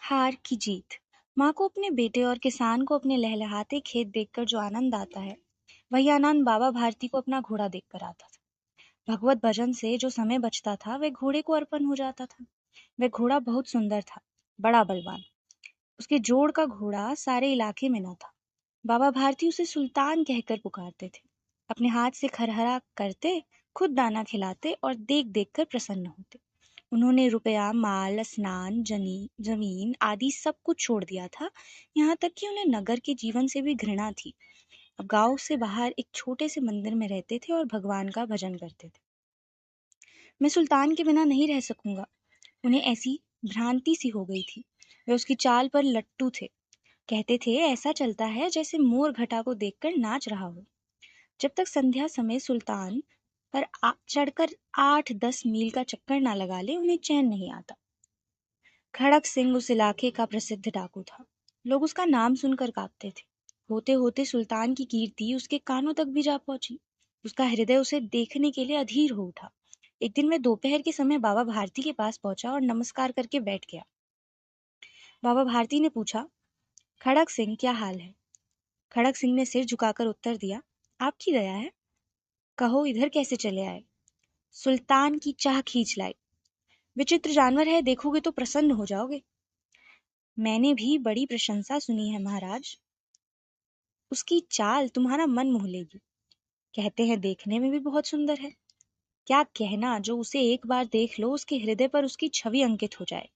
हार की जीत। माँ को अपने बेटे और किसान को अपने लहलहाते खेत देखकर जो आनंद आता है, वही आनंद बाबा भारती को अपना घोड़ा देखकर आता था। भगवत भजन से जो समय बचता था वह घोड़े को अर्पण हो जाता था। वह घोड़ा बहुत सुंदर था, बड़ा बलवान। उसके जोड़ का घोड़ा सारे इलाके में न था। बाबा भारती उसे सुल्तान कहकर पुकारते थे। अपने हाथ से खरहरा करते, खुद दाना खिलाते और देख देख कर प्रसन्न होते। उन्होंने रुपया, माल, स्नान, जमीन आदि सब कुछ छोड़ दिया था। यहाँ तक कि उन्हें नगर के जीवन से भी घृणा थी। अब गांव से बाहर एक छोटे से मंदिर में रहते थे और भगवान का भजन करते थे। मैं सुल्तान के बिना नहीं रह सकूंगा। उन्हें ऐसी भ्रांति सी हो गई थी। वे उसकी चाल पर लट्टू थे। कहते थे ऐसा चलता है जैसे मोर घटा को देखकर नाच रहा हो। जब तक संध्या समय सुल्तान पर चढ़कर 8-10 मील का चक्कर ना लगा ले उन्हें चैन नहीं आता। खड़क सिंह उस इलाके का प्रसिद्ध डाकू था। लोग उसका नाम सुनकर कांपते थे। होते होते सुल्तान की कीर्ति उसके कानों तक भी जा पहुंची। उसका हृदय उसे देखने के लिए अधीर हो उठा। एक दिन मैं दोपहर के समय बाबा भारती के पास पहुंचा और नमस्कार करके बैठ गया। बाबा भारती ने पूछा, खड़क सिंह क्या हाल है? खड़क सिंह ने सिर झुकाकर उत्तर दिया, आपकी दया है। कहो इधर कैसे चले आए? सुल्तान की चाह खींच लाई। विचित्र जानवर है, देखोगे तो प्रसन्न हो जाओगे। मैंने भी बड़ी प्रशंसा सुनी है महाराज। उसकी चाल तुम्हारा मन मोह लेगी। कहते हैं देखने में भी बहुत सुंदर है। क्या कहना, जो उसे एक बार देख लो उसके हृदय पर उसकी छवि अंकित हो जाए।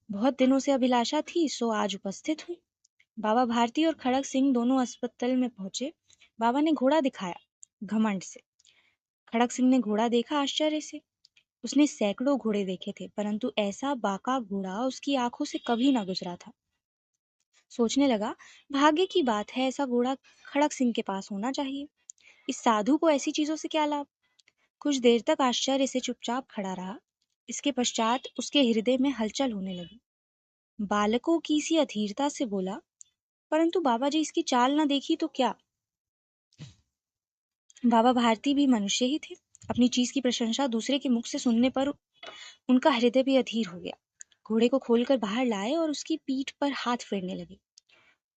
बहुत दिनों से अभिलाषा थी, सो आज उपस्थित हूँ। बाबा भारती और खड़क सिंह दोनों अस्पताल में पहुंचे। बाबा ने घोड़ा दिखाया, घमंड से। खड़क सिंह ने घोड़ा देखा, आश्चर्य से। उसने सैकड़ों घोड़े देखे थे, परंतु ऐसा बाका घोड़ा उसकी आंखों से कभी ना गुजरा था। सोचने लगा, भाग्य की बात है, ऐसा घोड़ा खड़क सिंह के पास होना चाहिए। इस साधु को ऐसी चीजों से क्या लाभ? कुछ देर तक आश्चर्य से चुपचाप खड़ा रहा। इसके पश्चात उसके हृदय में हलचल होने लगी। बालकों की सी अधीरता से बोला, परंतु बाबा जी इसकी चाल न देखी तो क्या? बाबा भारती भी मनुष्य ही थे। अपनी चीज की प्रशंसा दूसरे के मुख से सुनने पर उनका हृदय भी अधीर हो गया। घोड़े को खोलकर बाहर लाए और उसकी पीठ पर हाथ फेरने लगे।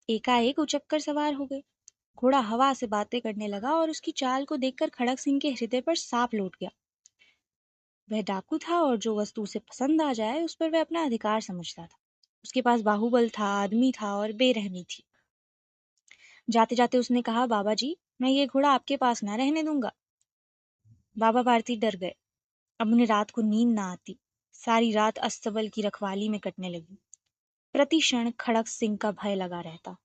एकाएक उचक कर सवार हो गए। घोड़ा हवा से बातें करने लगा और उसकी चाल को देखकर खड़क सिंह के हृदय पर सांप लौट गया। वह डाकू था और जो वस्तु उसे पसंद आ जाए उस पर वह अपना अधिकार समझता था। उसके पास बाहुबल था, आदमी था और बेरहमी थी। जाते जाते उसने कहा, बाबा जी मैं ये घोड़ा आपके पास ना रहने दूंगा। बाबा भारती डर गए। अब उन्हें रात को नींद ना आती। सारी रात अस्तबल की रखवाली में कटने लगी। प्रति क्षण खड़क सिंह का भय लगा रहता।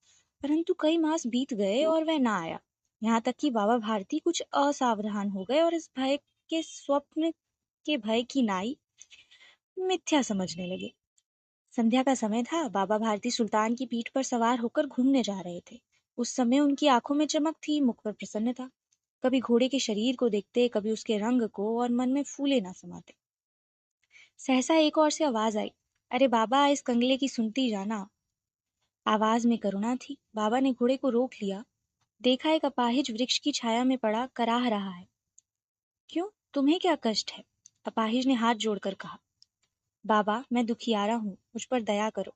परंतु कई मास बीत गए और वह ना आया। यहाँ तक कि बाबा भारती कुछ असावधान हो गए और इस भय के स्वप्न के भय की नाई मिथ्या समझने लगे। संध्या का समय था। बाबा भारती सुल्तान की पीठ पर सवार होकर घूमने जा रहे थे। उस समय उनकी आंखों में चमक थी, मुख पर प्रसन्नता। कभी घोड़े के शरीर को देखते, कभी उसके रंग को, और मन में फूले ना समाते। सहसा एक और से आवाज आई, अरे बाबा इस कंगले की सुनती जाना। आवाज में करुणा थी। बाबा ने घोड़े को रोक लिया। देखा एक अपाहिज वृक्ष की छाया में पड़ा कराह रहा है। क्यों, तुम्हें क्या कष्ट है? अपाहिज ने हाथ जोड़कर कहा, बाबा मैं दुखियारा हूँ, मुझ पर दया करो।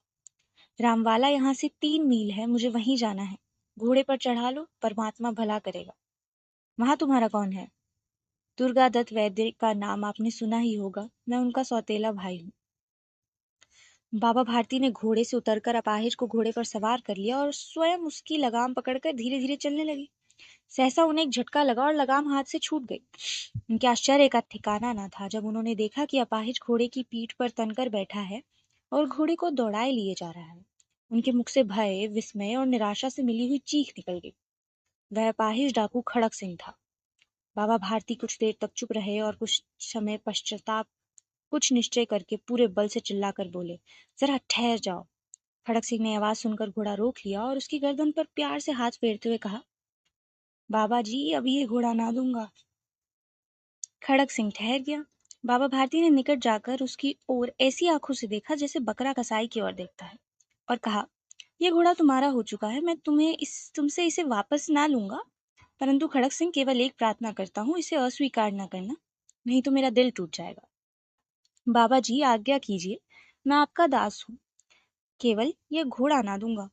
रामवाला यहाँ से 3 मील है, मुझे वहीं जाना है। घोड़े पर चढ़ा लो, परमात्मा भला करेगा। वहां तुम्हारा कौन है? दुर्गा दत्त वैद्य का नाम आपने सुना ही होगा, मैं उनका सौतेला भाई हूँ। बाबा भारती ने घोड़े से उतरकर अपाहिज को घोड़े पर सवार कर लिया और स्वयं उसकी लगाम पकड़कर धीरे धीरे चलने लगे। सहसा उन्हें एक झटका लगा और लगाम हाथ से छूट गई। उनके आश्चर्य का ठिकाना न था जब उन्होंने देखा कि अपाहिज घोड़े की पीठ पर तनकर बैठा है और घोड़े को दौड़ाए लिए जा रहा है। उनके मुख से भय, विस्मय और निराशा से मिली हुई चीख निकल गई। वह अपाहिज डाकू खड़क सिंह था। बाबा भारती कुछ देर तक चुप रहे और कुछ समय पश्चाताप कुछ निश्चय करके पूरे बल से चिल्लाकर बोले, जरा ठहर जाओ। खड़क सिंह ने आवाज सुनकर घोड़ा रोक लिया और उसकी गर्दन पर प्यार से हाथ फेरते हुए कहा, बाबा जी अब ये घोड़ा ना दूंगा। खड़क सिंह ठहर गया। बाबा भारती ने निकट जाकर उसकी ओर ऐसी आंखों से देखा जैसे बकरा कसाई की ओर देखता है, और कहा, यह घोड़ा तुम्हारा हो चुका है, मैं तुमसे इसे वापस ना लूंगा। परंतु खड़क सिंह केवल एक प्रार्थना करता हूँ, इसे अस्वीकार न करना, नहीं तो मेरा दिल टूट जाएगा। बाबा जी आज्ञा कीजिए, मैं आपका दास हूँ। केवल यह घोड़ा ना दूंगा।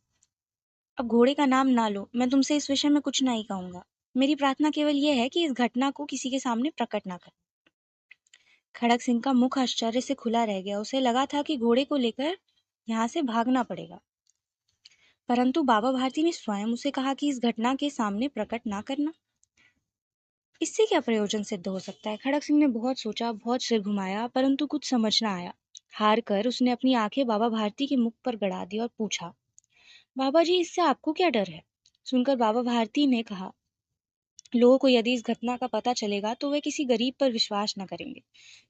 अब घोड़े का नाम ना लो, मैं तुमसे इस विषय में कुछ नहीं कहूंगा। मेरी प्रार्थना केवल यह है कि इस घटना को किसी के सामने प्रकट ना कर। खड़क सिंह का मुख आश्चर्य से खुला रह गया। उसे लगा था कि घोड़े को लेकर यहाँ से भागना पड़ेगा, परंतु बाबा भारती ने स्वयं उसे कहा कि इस घटना के सामने प्रकट ना करना। इससे क्या प्रयोजन सिद्ध हो सकता है? खड़क सिंह ने बहुत सोचा, बहुत सिर घुमाया, परंतु कुछ समझ ना आया। हार कर उसने अपनी आंखें बाबा भारती के मुख पर गड़ा दी और पूछा, बाबा जी, इससे आपको क्या डर है? सुनकर बाबा भारती ने कहा, लोगों को यदि इस घटना का पता चलेगा तो वे किसी गरीब पर विश्वास न करेंगे,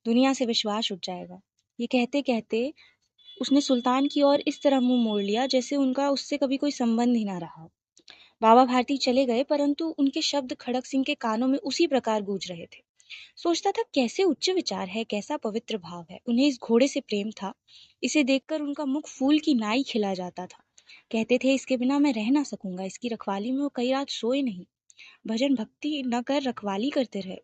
दुनिया से विश्वास उठ जाएगा। ये कहते कहते उसने सुल्तान की ओर इस तरह मुंह मोड़ लिया जैसे उनका उससे कभी कोई संबंध ही ना रहा हो। बाबा भारती चले गए, परंतु उनके शब्द खड़क सिंह के कानों में उसी प्रकार गूंज रहे थे। सोचता था, कैसे उच्च विचार है, कैसा पवित्र भाव है। उन्हें इस घोड़े से प्रेम था। इसे देखकर उनका मुख फूल की नाई खिला जाता था। कहते थे, इसके बिना मैं रह ना सकूंगा। इसकी रखवाली में वो कई रात सोए नहीं, भजन भक्ति न कर रखवाली करते रहे।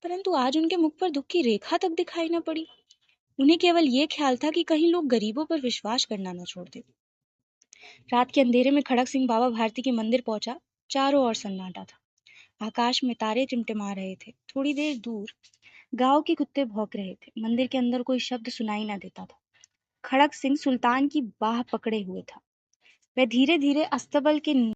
परंतु आज उनके मुख पर दुख की रेखा तक दिखाई न पड़ी। उन्हें केवल ये ख्याल था कि कहीं लोग गरीबों पर विश्वास करना न छोड़ दें। रात के अंधेरे में खड़क सिंह बाबा भारती के मंदिर पहुंचा। चारों ओर सन्नाटा था। आकाश में तारे टिमटिमा रहे थे। थोड़ी देर दूर गांव के कुत्ते भौंक रहे थे। मंदिर के अंदर कोई शब्द सुनाई न देता था। खड़क सिंह सुल्तान की बाह पकड़े हुए था। वह धीरे धीरे अस्तबल के